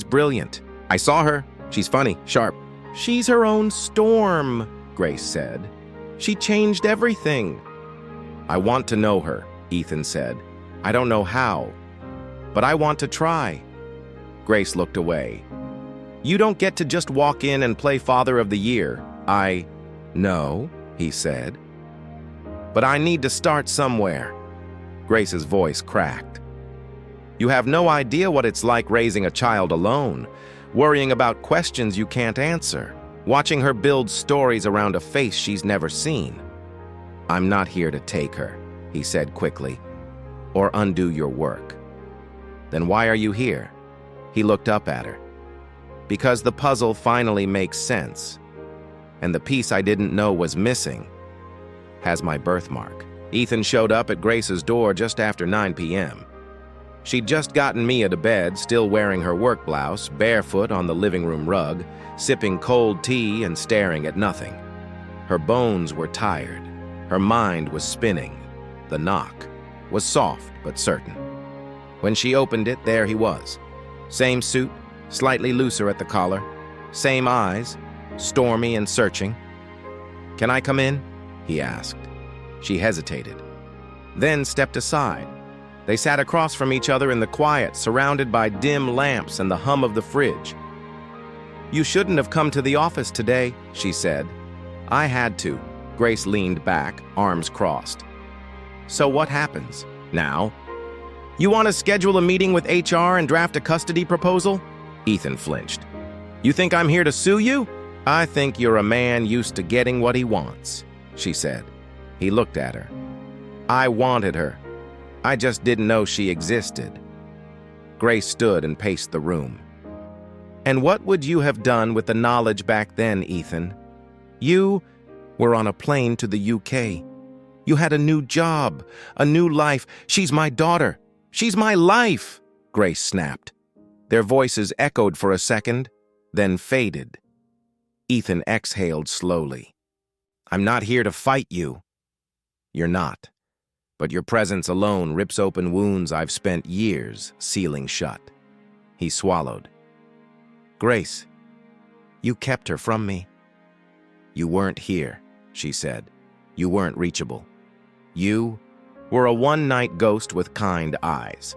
brilliant. I saw her. She's funny, sharp. She's her own storm, Grace said. She changed everything. I want to know her, Ethan said. I don't know how, but I want to try. Grace looked away. You don't get to just walk in and play Father of the Year. I know, he said. But I need to start somewhere. Grace's voice cracked. You have no idea what it's like raising a child alone, worrying about questions you can't answer, watching her build stories around a face she's never seen. I'm not here to take her, he said quickly, or undo your work. Then why are you here? He looked up at her. Because the puzzle finally makes sense, and the piece I didn't know was missing has my birthmark. Ethan showed up at Grace's door just after 9 p.m. She'd just gotten Mia to bed, still wearing her work blouse, barefoot on the living room rug, sipping cold tea and staring at nothing. Her bones were tired. Her mind was spinning. The knock was soft but certain. When she opened it, there he was. Same suit, slightly looser at the collar. Same eyes, stormy and searching. Can I come in? He asked. She hesitated, then stepped aside. They sat across from each other in the quiet, surrounded by dim lamps and the hum of the fridge. You shouldn't have come to the office today, she said. I had to. Grace leaned back, arms crossed. So what happens now? You want to schedule a meeting with HR and draft a custody proposal? Ethan flinched. You think I'm here to sue you? I think you're a man used to getting what he wants, she said. He looked at her. I wanted her. I just didn't know she existed. Grace stood and paced the room. And what would you have done with the knowledge back then, Ethan? You were on a plane to the UK. You had a new job, a new life. She's my daughter. She's my life, Grace snapped. Their voices echoed for a second, then faded. Ethan exhaled slowly. I'm not here to fight you. You're not. But your presence alone rips open wounds I've spent years sealing shut. He swallowed. Grace, you kept her from me. You weren't here, she said. You weren't reachable. You were a one-night ghost with kind eyes.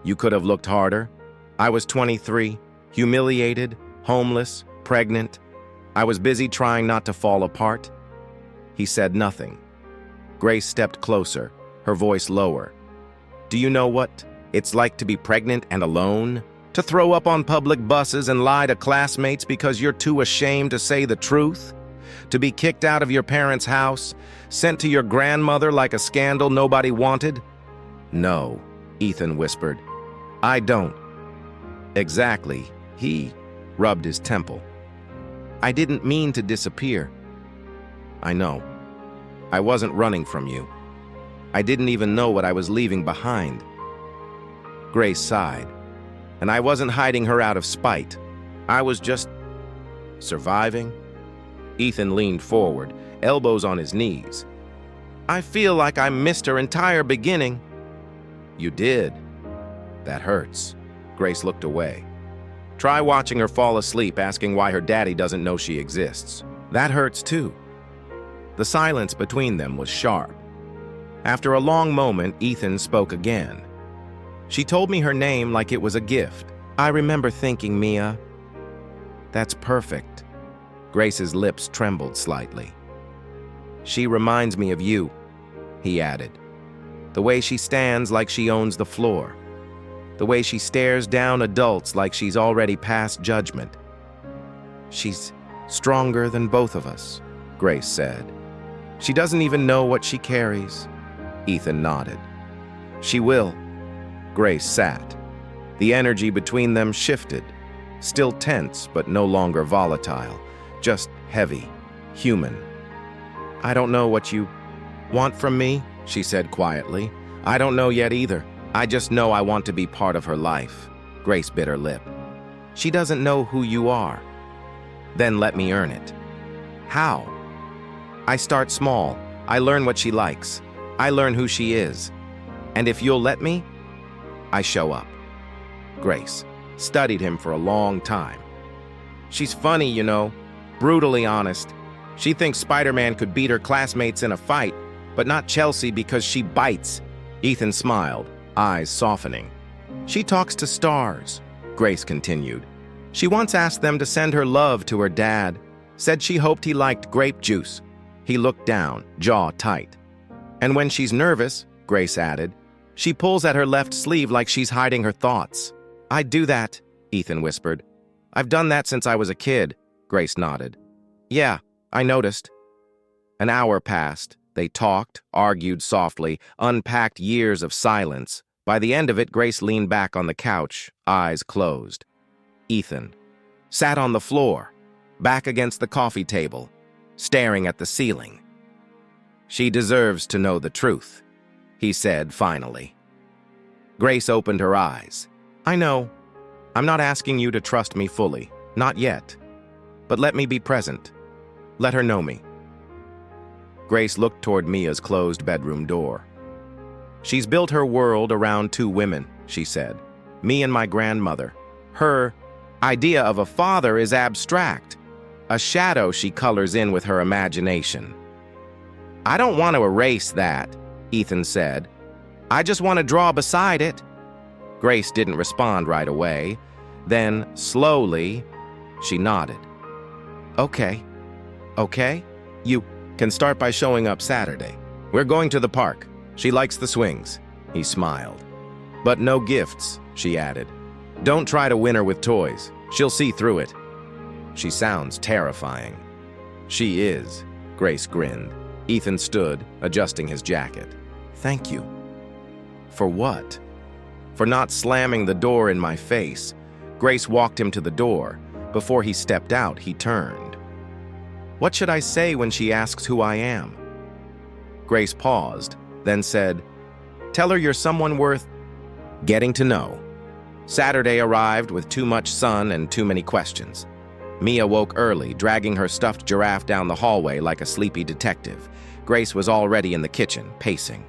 You could have looked harder. I was 23, humiliated, homeless, pregnant. I was busy trying not to fall apart. He said nothing. Grace stepped closer, her voice lower. Do you know what it's like to be pregnant and alone? To throw up on public buses and lie to classmates because you're too ashamed to say the truth? To be kicked out of your parents' house, sent to your grandmother like a scandal nobody wanted? No, Ethan whispered. I don't. Exactly, he rubbed his temple. I didn't mean to disappear. I know. I wasn't running from you. I didn't even know what I was leaving behind. Grace sighed. And I wasn't hiding her out of spite. I was just surviving. Ethan leaned forward, elbows on his knees. I feel like I missed her entire beginning. You did. That hurts. Grace looked away. Try watching her fall asleep, asking why her daddy doesn't know she exists. That hurts too. The silence between them was sharp. After a long moment, Ethan spoke again. She told me her name like it was a gift. I remember thinking, Mia, that's perfect. Grace's lips trembled slightly. She reminds me of you, he added. The way she stands like she owns the floor. The way she stares down adults like she's already passed judgment. She's stronger than both of us, Grace said. She doesn't even know what she carries. Ethan nodded. She will. Grace sat. The energy between them shifted, still tense but no longer volatile, just heavy, human. I don't know what you want from me, she said quietly. I don't know yet either. I just know I want to be part of her life. Grace bit her lip. She doesn't know who you are. Then let me earn it. How? I start small. I learn what she likes. I learn who she is. And if you'll let me, I show up. Grace studied him for a long time. She's funny, you know, brutally honest. She thinks Spider-Man could beat her classmates in a fight, but not Chelsea because she bites. Ethan smiled, eyes softening. She talks to stars, Grace continued. She once asked them to send her love to her dad, said she hoped he liked grape juice. He looked down, jaw tight. And when she's nervous, Grace added, she pulls at her left sleeve like she's hiding her thoughts. I'd do that, Ethan whispered. I've done that since I was a kid, Grace nodded. Yeah, I noticed. An hour passed. They talked, argued softly, unpacked years of silence. By the end of it, Grace leaned back on the couch, eyes closed. Ethan sat on the floor, back against the coffee table, staring at the ceiling. She deserves to know the truth, he said finally. Grace opened her eyes. I know. I'm not asking you to trust me fully, not yet. But let me be present. Let her know me. Grace looked toward Mia's closed bedroom door. She's built her world around two women, she said. Me and my grandmother. Her idea of a father is abstract, a shadow she colors in with her imagination. I don't want to erase that, Ethan said. I just want to draw beside it. Grace didn't respond right away. Then, slowly, she nodded. Okay. You can start by showing up Saturday. We're going to the park. She likes the swings. He smiled. But no gifts, she added. Don't try to win her with toys. She'll see through it. She sounds terrifying. She is, Grace grinned. Ethan stood, adjusting his jacket. Thank you. For what? For not slamming the door in my face. Grace walked him to the door. Before he stepped out, he turned. What should I say when she asks who I am? Grace paused, then said, Tell her you're someone worth getting to know. Saturday arrived with too much sun and too many questions. Mia woke early, dragging her stuffed giraffe down the hallway like a sleepy detective. Grace was already in the kitchen, pacing.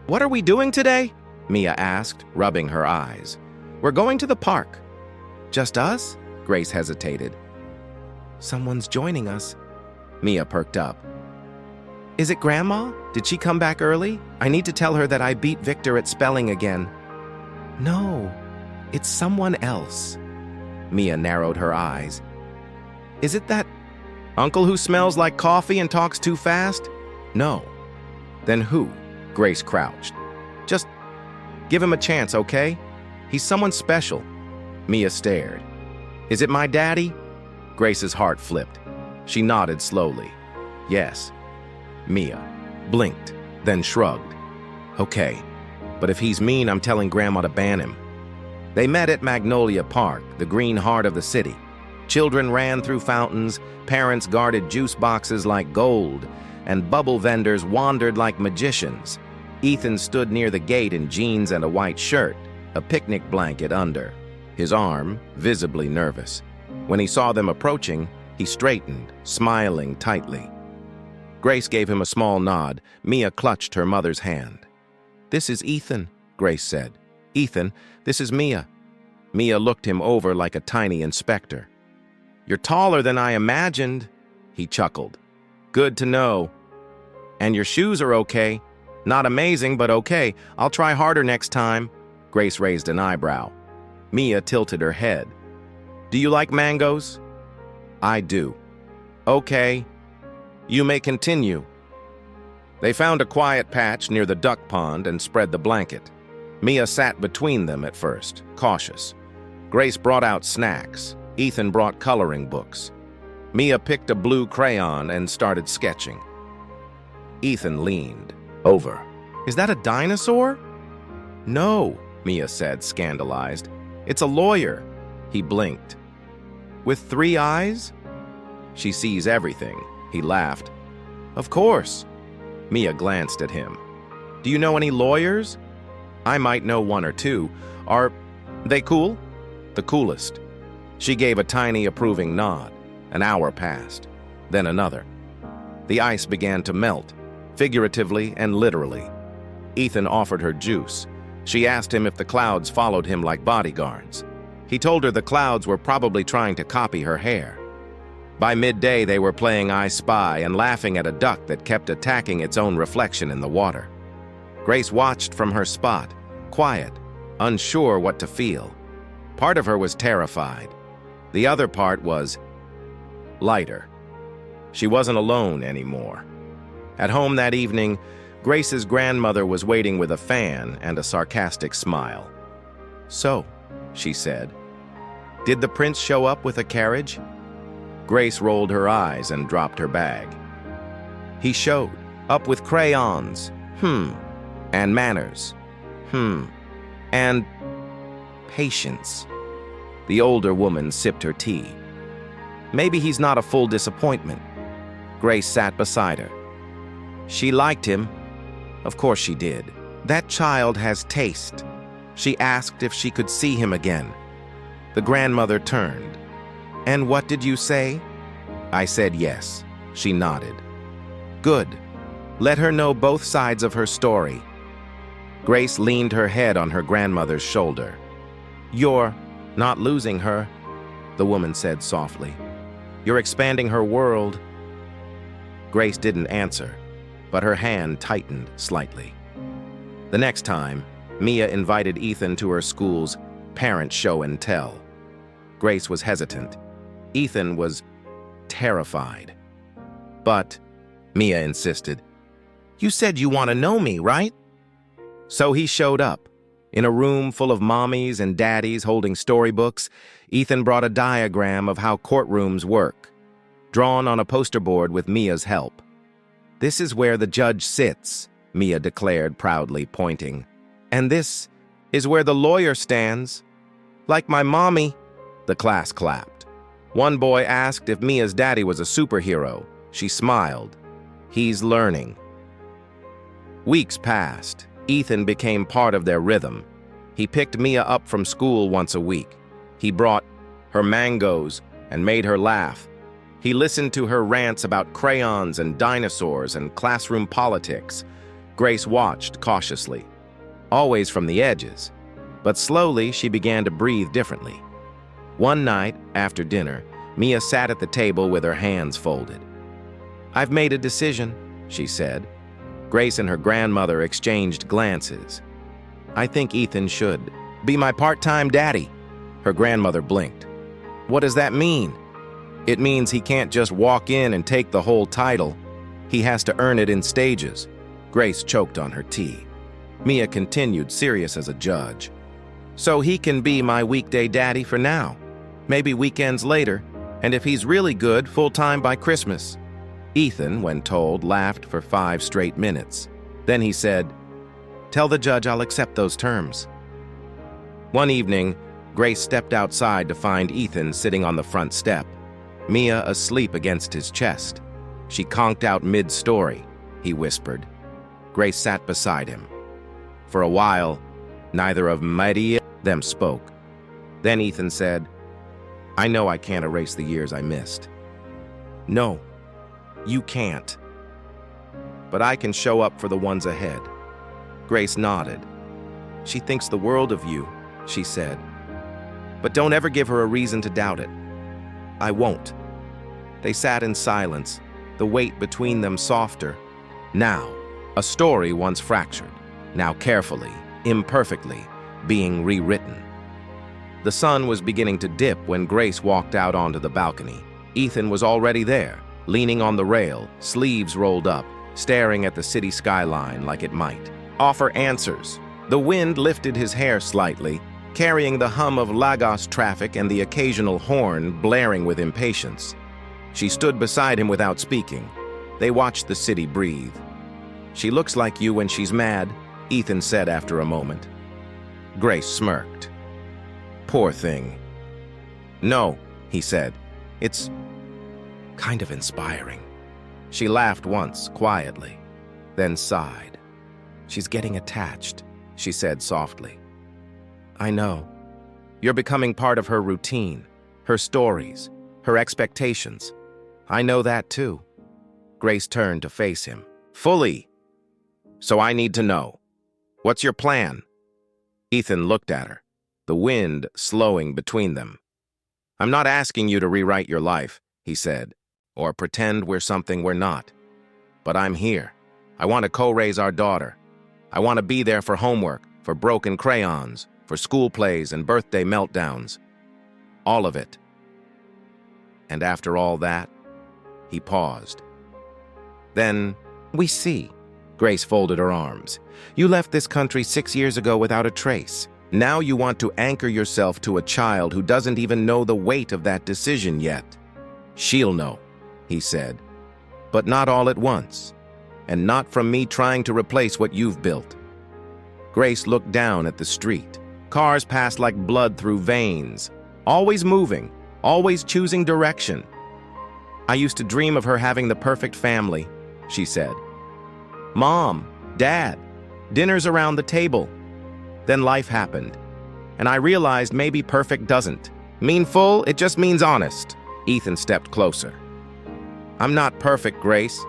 What are we doing today? Mia asked, rubbing her eyes. We're going to the park. Just us? Grace hesitated. Someone's joining us. Mia perked up. Is it Grandma? Did she come back early? I need to tell her that I beat Victor at spelling again. No, it's someone else. Mia narrowed her eyes. Is it that uncle who smells like coffee and talks too fast? No. Then who? Grace crouched. Just give him a chance, okay? He's someone special. Mia stared. Is it my daddy? Grace's heart flipped. She nodded slowly. Yes. Mia blinked, then shrugged. Okay, but if he's mean, I'm telling Grandma to ban him. They met at Magnolia Park, the green heart of the city. Children ran through fountains, parents guarded juice boxes like gold, and bubble vendors wandered like magicians. Ethan stood near the gate in jeans and a white shirt, a picnic blanket under, his arm visibly nervous. When he saw them approaching, he straightened, smiling tightly. Grace gave him a small nod. Mia clutched her mother's hand. This is Ethan, Grace said. Ethan, this is Mia. Mia looked him over like a tiny inspector. You're taller than I imagined, he chuckled. Good to know. And your shoes are okay. Not amazing, but okay. I'll try harder next time. Grace raised an eyebrow. Mia tilted her head. Do you like mangoes? I do. Okay. You may continue. They found a quiet patch near the duck pond and spread the blanket. Mia sat between them at first, cautious. Grace brought out snacks. Ethan brought coloring books. Mia picked a blue crayon and started sketching. Ethan leaned over. "Is that a dinosaur?" "No," Mia said, scandalized. "It's a lawyer." He blinked. "With 3 eyes?" "She sees everything," he laughed. "Of course." Mia glanced at him. "Do you know any lawyers?" "I might know 1 or 2. Are they cool?" "The coolest." She gave a tiny approving nod. An hour passed, then another. The ice began to melt, figuratively and literally. Ethan offered her juice. She asked him if the clouds followed him like bodyguards. He told her the clouds were probably trying to copy her hair. By midday, they were playing I Spy and laughing at a duck that kept attacking its own reflection in the water. Grace watched from her spot, quiet, unsure what to feel. Part of her was terrified. The other part was lighter. She wasn't alone anymore. At home that evening, Grace's grandmother was waiting with a fan and a sarcastic smile. "So," she said, "did the prince show up with a carriage?" Grace rolled her eyes and dropped her bag. "He showed up with crayons, and manners, and patience." The older woman sipped her tea. "Maybe he's not a full disappointment." Grace sat beside her. "She liked him. Of course she did. That child has taste." She asked if she could see him again. The grandmother turned. "And what did you say?" "I said yes." She nodded. "Good. Let her know both sides of her story." Grace leaned her head on her grandmother's shoulder. "You're not losing her," the woman said softly. "You're expanding her world." Grace didn't answer, but her hand tightened slightly. The next time, Mia invited Ethan to her school's parent show and tell. Grace was hesitant. Ethan was terrified. "But," Mia insisted, "you said you want to know me, right?" So he showed up. In a room full of mommies and daddies holding storybooks, Ethan brought a diagram of how courtrooms work, drawn on a poster board with Mia's help. "This is where the judge sits," Mia declared proudly, pointing. "And this is where the lawyer stands. Like my mommy." The class clapped. One boy asked if Mia's daddy was a superhero. She smiled. "He's learning." Weeks passed. Ethan became part of their rhythm. He picked Mia up from school once a week. He brought her mangoes and made her laugh. He listened to her rants about crayons and dinosaurs and classroom politics. Grace watched cautiously, always from the edges. But slowly, she began to breathe differently. One night, after dinner, Mia sat at the table with her hands folded. "I've made a decision," she said. Grace and her grandmother exchanged glances. "I think Ethan should be my part-time daddy." Her grandmother blinked. "What does that mean?" "It means he can't just walk in and take the whole title. He has to earn it in stages." Grace choked on her tea. Mia continued, serious as a judge. "So he can be my weekday daddy for now. Maybe weekends later, and if he's really good, full-time by Christmas." Ethan, when told, laughed for 5 straight minutes. Then he said, "Tell the judge I'll accept those terms." One evening, Grace stepped outside to find Ethan sitting on the front step, Mia asleep against his chest. She conked out mid-story, he whispered. Grace sat beside him. For a while, neither of them spoke. Then Ethan said, "I know I can't erase the years I missed." "No, you can't. But I can show up for the ones ahead." Grace nodded. "She thinks the world of you," she said. "But don't ever give her a reason to doubt it." "I won't." They sat in silence, the weight between them softer. Now, a story once fractured, now carefully, imperfectly, being rewritten. The sun was beginning to dip when Grace walked out onto the balcony. Ethan was already there, leaning on the rail, sleeves rolled up, staring at the city skyline like it might offer answers. The wind lifted his hair slightly, carrying the hum of Lagos traffic and the occasional horn blaring with impatience. She stood beside him without speaking. They watched the city breathe. "She looks like you when she's mad," Ethan said after a moment. Grace smirked. "Poor thing." "No," he said. "It's kind of inspiring." She laughed once, quietly, then sighed. "She's getting attached," she said softly. "I know. You're becoming part of her routine, her stories, her expectations. I know that too." Grace turned to face him. "Fully. So I need to know. What's your plan?" Ethan looked at her, the wind slowing between them. "I'm not asking you to rewrite your life," he said, "or pretend we're something we're not. But I'm here. I want to co-raise our daughter. I want to be there for homework, for broken crayons, for school plays and birthday meltdowns. All of it." And after all that, he paused. "Then we see." Grace folded her arms. "You left this country 6 years ago without a trace. Now you want to anchor yourself to a child who doesn't even know the weight of that decision yet." "She'll know," he said. "But not all at once. And not from me trying to replace what you've built." Grace looked down at the street. Cars passed like blood through veins, always moving, always choosing direction. "I used to dream of her having the perfect family," she said. "Mom, Dad, dinners around the table." Then life happened, and I realized maybe perfect doesn't mean full, it just means honest. Ethan stepped closer. "I'm not perfect, Grace.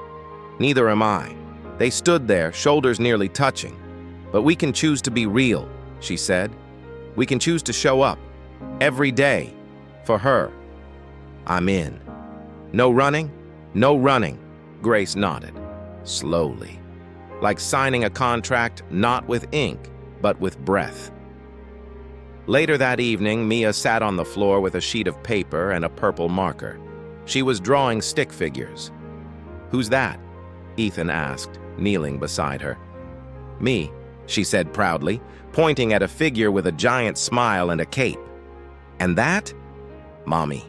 Neither am I." They stood there, shoulders nearly touching. "But we can choose to be real," she said. "We can choose to show up, every day, for her. I'm in." "No running?" "No running." Grace nodded, slowly, like signing a contract not with ink, but with breath. Later that evening, Mia sat on the floor with a sheet of paper and a purple marker. She was drawing stick figures. "Who's that?" Ethan asked, kneeling beside her. "Me," she said proudly, pointing at a figure with a giant smile and a cape. "And that?" "Mommy.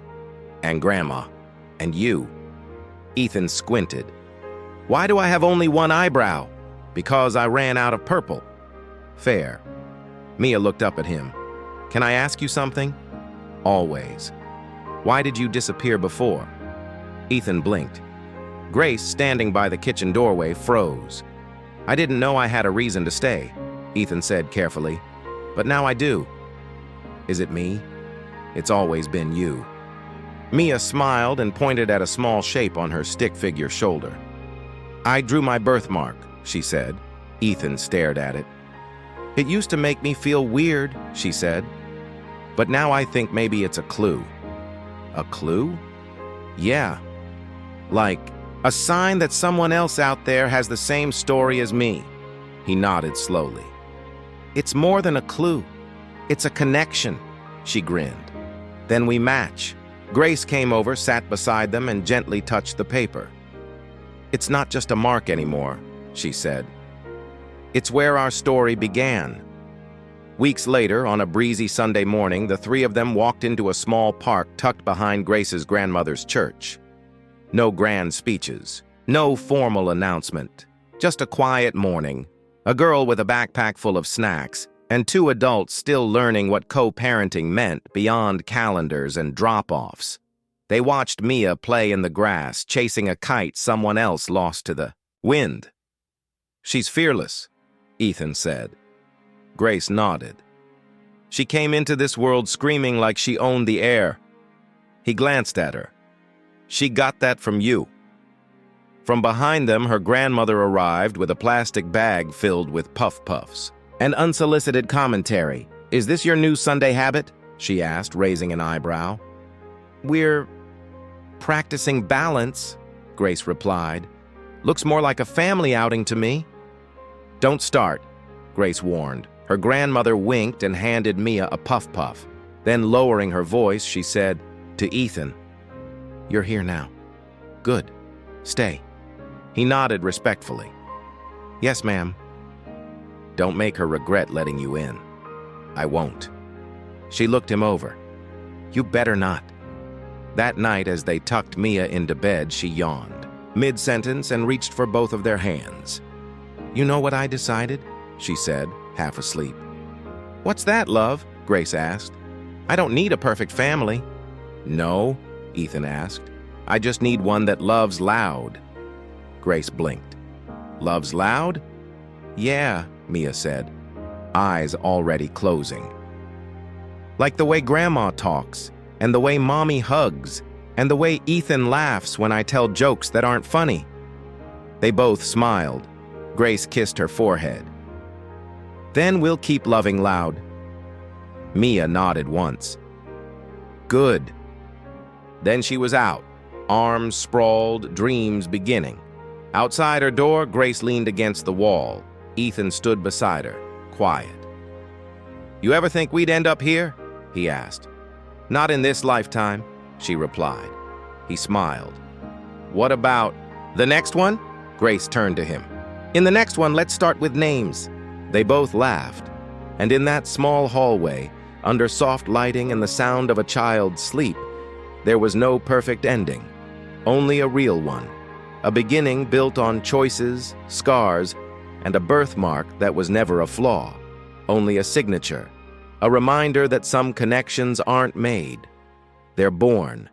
And Grandma. And you." Ethan squinted. "Why do I have only one eyebrow?" "Because I ran out of purple." "Fair." Mia looked up at him. "Can I ask you something?" "Always." "Why did you disappear before?" Ethan blinked. Grace, standing by the kitchen doorway, froze. "I didn't know I had a reason to stay," Ethan said carefully. "But now I do." "Is it me?" "It's always been you." Mia smiled and pointed at a small shape on her stick figure shoulder. "I drew my birthmark," she said. Ethan stared at it. "It used to make me feel weird," she said. "But now I think maybe it's a clue." "A clue?" "Yeah. Like a sign that someone else out there has the same story as me." He nodded slowly. "It's more than a clue. It's a connection," she grinned. "Then we match." Grace came over, sat beside them, and gently touched the paper. "It's not just a mark anymore," she said. "It's where our story began." Weeks later, on a breezy Sunday morning, the three of them walked into a small park tucked behind Grace's grandmother's church. No grand speeches, no formal announcement, just a quiet morning, a girl with a backpack full of snacks, and two adults still learning what co-parenting meant beyond calendars and drop-offs. They watched Mia play in the grass, chasing a kite someone else lost to the wind. "She's fearless," Ethan said. Grace nodded. "She came into this world screaming like she owned the air." He glanced at her. "She got that from you." From behind them, her grandmother arrived with a plastic bag filled with Puff Puffs. An unsolicited commentary. "Is this your new Sunday habit?" she asked, raising an eyebrow. "We're practicing balance," Grace replied. "Looks more like a family outing to me." "Don't start," Grace warned. Her grandmother winked and handed Mia a Puff Puff. Then, lowering her voice, she said to Ethan, "You're here now. Good. Stay." He nodded respectfully. Yes, ma'am. Don't make her regret letting you in. I won't. She looked him over. You better not. That night, as they tucked Mia into bed, she yawned, mid-sentence, and reached for both of their hands. You know what I decided? She said, half asleep. What's that, love? Grace asked. I don't need a perfect family. No, Ethan asked. I just need one that loves loud. Grace blinked. Loves loud? Yeah, Mia said, eyes already closing. Like the way Grandma talks, and the way Mommy hugs, and the way Ethan laughs when I tell jokes that aren't funny. They both smiled. Grace kissed her forehead. Then we'll keep loving loud. Mia nodded once. Good. Then she was out, arms sprawled, dreams beginning. Outside her door, Grace leaned against the wall. Ethan stood beside her, quiet. You ever think we'd end up here? He asked. Not in this lifetime, she replied. He smiled. What about the next one? Grace turned to him. In the next one, let's start with names. They both laughed. And in that small hallway, under soft lighting and the sound of a child's sleep, there was no perfect ending, only a real one. A beginning built on choices, scars, and a birthmark that was never a flaw, only a signature, a reminder that some connections aren't made. They're born.